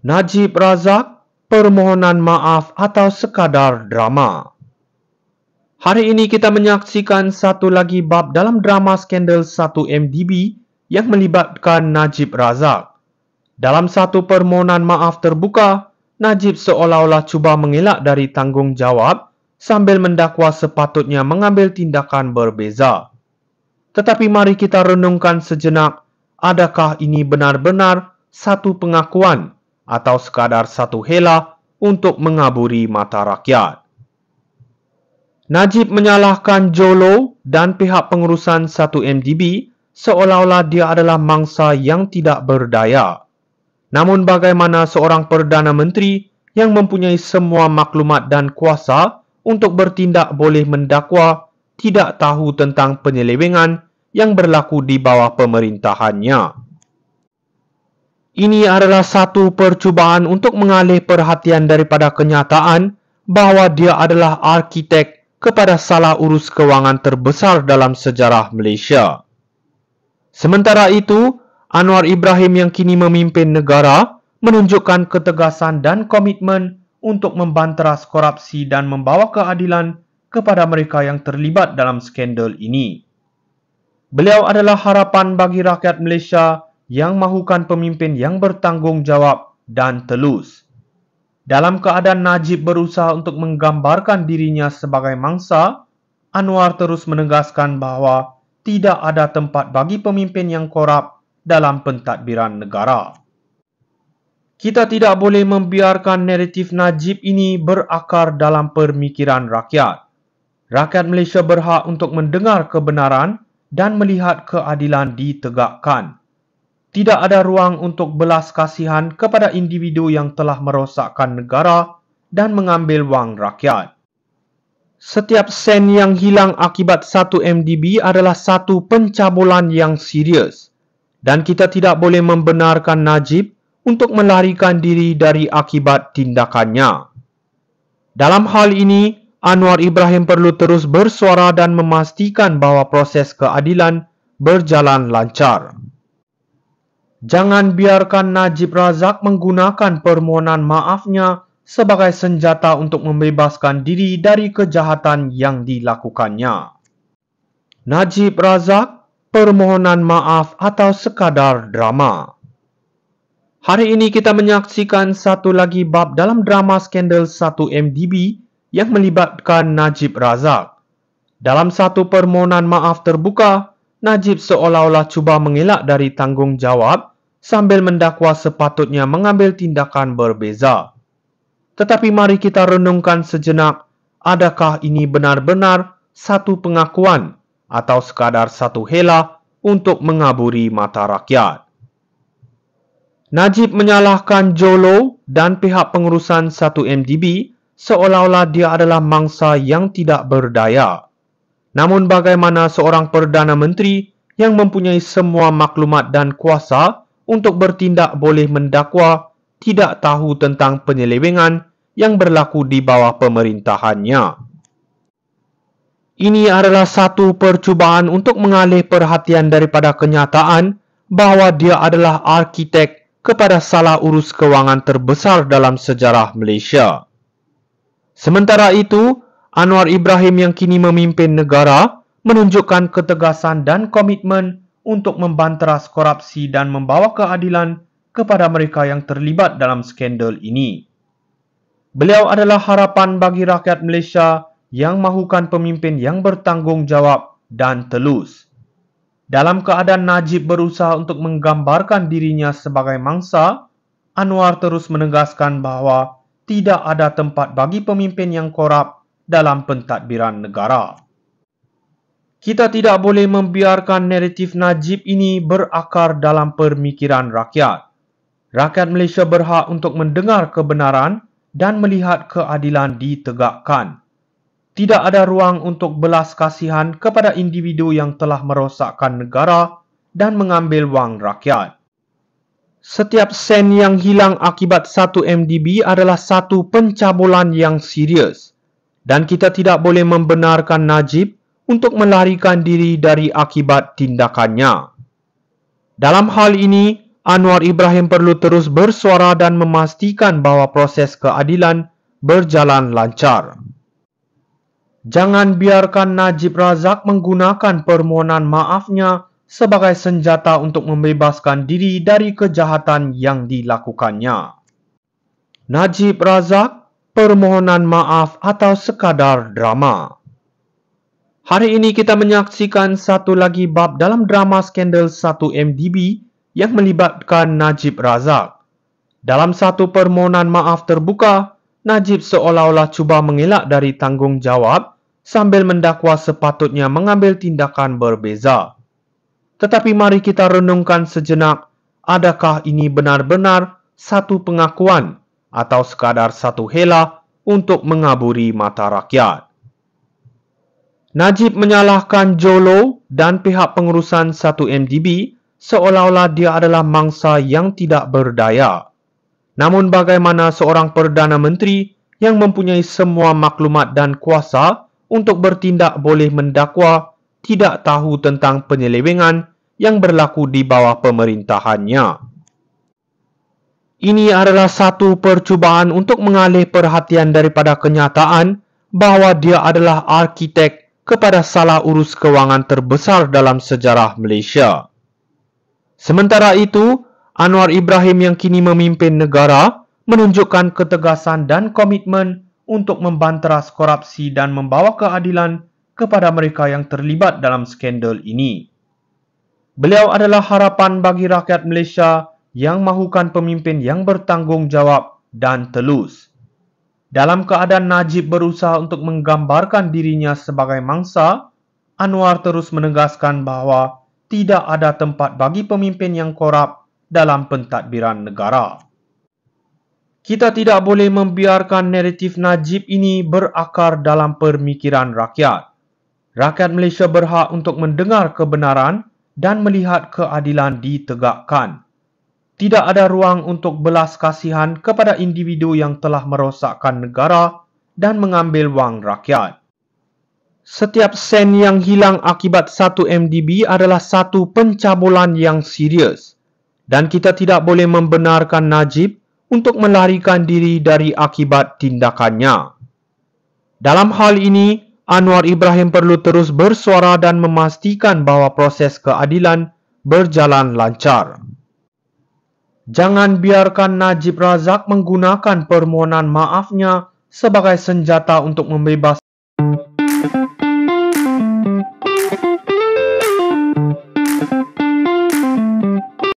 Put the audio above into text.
Najib Razak, permohonan maaf atau sekadar drama. Hari ini kita menyaksikan satu lagi bab dalam drama skandal 1MDB yang melibatkan Najib Razak. Dalam satu permohonan maaf terbuka, Najib seolah-olah cuba mengelak dari tanggungjawab sambil mendakwa sepatutnya mengambil tindakan berbeza. Tetapi mari kita renungkan sejenak, adakah ini benar-benar satu pengakuan atau sekadar satu hela untuk mengaburi mata rakyat? Najib menyalahkan Jolo dan pihak pengurusan 1MDB seolah-olah dia adalah mangsa yang tidak berdaya. Namun bagaimana seorang Perdana Menteri yang mempunyai semua maklumat dan kuasa untuk bertindak boleh mendakwa tidak tahu tentang penyelewengan yang berlaku di bawah pemerintahannya? Ini adalah satu percubaan untuk mengalih perhatian daripada kenyataan bahawa dia adalah arkitek kepada salah urus kewangan terbesar dalam sejarah Malaysia. Sementara itu, Anwar Ibrahim yang kini memimpin negara menunjukkan ketegasan dan komitmen untuk membanteras korupsi dan membawa keadilan kepada mereka yang terlibat dalam skandal ini. Beliau adalah harapan bagi rakyat Malaysia yang mahukan pemimpin yang bertanggungjawab dan telus. Dalam keadaan Najib berusaha untuk menggambarkan dirinya sebagai mangsa, Anwar terus menegaskan bahawa tidak ada tempat bagi pemimpin yang korup dalam pentadbiran negara. Kita tidak boleh membiarkan naratif Najib ini berakar dalam pemikiran rakyat. Rakyat Malaysia berhak untuk mendengar kebenaran dan melihat keadilan ditegakkan. Tidak ada ruang untuk belas kasihan kepada individu yang telah merosakkan negara dan mengambil wang rakyat. Setiap sen yang hilang akibat 1MDB adalah satu pencabulan yang serius dan kita tidak boleh membenarkan Najib untuk melarikan diri dari akibat tindakannya. Dalam hal ini, Anwar Ibrahim perlu terus bersuara dan memastikan bahawa proses keadilan berjalan lancar. Jangan biarkan Najib Razak menggunakan permohonan maafnya sebagai senjata untuk membebaskan diri dari kejahatan yang dilakukannya. Najib Razak, permohonan maaf atau sekadar drama. Hari ini kita menyaksikan satu lagi bab dalam drama skandal 1MDB yang melibatkan Najib Razak. Dalam satu permohonan maaf terbuka, Najib seolah-olah cuba mengelak dari tanggungjawab sambil mendakwa sepatutnya mengambil tindakan berbeza. Tetapi mari kita renungkan sejenak, adakah ini benar-benar satu pengakuan atau sekadar satu hela untuk mengaburi mata rakyat? Najib menyalahkan Jolo dan pihak pengurusan 1MDB seolah-olah dia adalah mangsa yang tidak berdaya. Namun bagaimana seorang Perdana Menteri yang mempunyai semua maklumat dan kuasa untuk bertindak boleh mendakwa tidak tahu tentang penyelewengan yang berlaku di bawah pemerintahannya? Ini adalah satu percubaan untuk mengalih perhatian daripada kenyataan bahawa dia adalah arkitek kepada salah urus kewangan terbesar dalam sejarah Malaysia. Sementara itu, Anwar Ibrahim yang kini memimpin negara menunjukkan ketegasan dan komitmen untuk membanteras korupsi dan membawa keadilan kepada mereka yang terlibat dalam skandal ini. Beliau adalah harapan bagi rakyat Malaysia yang mahukan pemimpin yang bertanggungjawab dan telus. Dalam keadaan Najib berusaha untuk menggambarkan dirinya sebagai mangsa, Anwar terus menegaskan bahawa tidak ada tempat bagi pemimpin yang korup dalam pentadbiran negara. Kita tidak boleh membiarkan naratif Najib ini berakar dalam pemikiran rakyat. Rakyat Malaysia berhak untuk mendengar kebenaran dan melihat keadilan ditegakkan. Tidak ada ruang untuk belas kasihan kepada individu yang telah merosakkan negara dan mengambil wang rakyat. Setiap sen yang hilang akibat 1MDB adalah satu pencabulan yang serius dan kita tidak boleh membenarkan Najib untuk melarikan diri dari akibat tindakannya. Dalam hal ini, Anwar Ibrahim perlu terus bersuara dan memastikan bahawa proses keadilan berjalan lancar. Jangan biarkan Najib Razak menggunakan permohonan maafnya sebagai senjata untuk membebaskan diri dari kejahatan yang dilakukannya. Najib Razak, permohonan maaf atau sekadar drama? Hari ini kita menyaksikan satu lagi bab dalam drama skandal 1MDB yang melibatkan Najib Razak. Dalam satu permohonan maaf terbuka, Najib seolah-olah cuba mengelak dari tanggungjawab sambil mendakwa sepatutnya mengambil tindakan berbeza. Tetapi mari kita renungkan sejenak, adakah ini benar-benar satu pengakuan atau sekadar satu hela untuk mengaburi mata rakyat? Najib menyalahkan Jolo dan pihak pengurusan 1MDB seolah-olah dia adalah mangsa yang tidak berdaya. Namun bagaimana seorang Perdana Menteri yang mempunyai semua maklumat dan kuasa untuk bertindak boleh mendakwa tidak tahu tentang penyelewengan yang berlaku di bawah pemerintahannya? Ini adalah satu percubaan untuk mengalih perhatian daripada kenyataan bahawa dia adalah arkitek kepada salah urus kewangan terbesar dalam sejarah Malaysia. Sementara itu, Anwar Ibrahim yang kini memimpin negara menunjukkan ketegasan dan komitmen untuk membanteras korupsi dan membawa keadilan kepada mereka yang terlibat dalam skandal ini. Beliau adalah harapan bagi rakyat Malaysia yang mahukan pemimpin yang bertanggungjawab dan telus. Dalam keadaan Najib berusaha untuk menggambarkan dirinya sebagai mangsa, Anwar terus menegaskan bahawa tidak ada tempat bagi pemimpin yang korup dalam pentadbiran negara. Kita tidak boleh membiarkan naratif Najib ini berakar dalam pemikiran rakyat. Rakyat Malaysia berhak untuk mendengar kebenaran dan melihat keadilan ditegakkan. Tidak ada ruang untuk belas kasihan kepada individu yang telah merosakkan negara dan mengambil wang rakyat. Setiap sen yang hilang akibat 1MDB adalah satu pencabulan yang serius dan kita tidak boleh membenarkan Najib untuk melarikan diri dari akibat tindakannya. Dalam hal ini, Anwar Ibrahim perlu terus bersuara dan memastikan bahawa proses keadilan berjalan lancar. Jangan biarkan Najib Razak menggunakan permohonan maafnya sebagai senjata untuk membebaskan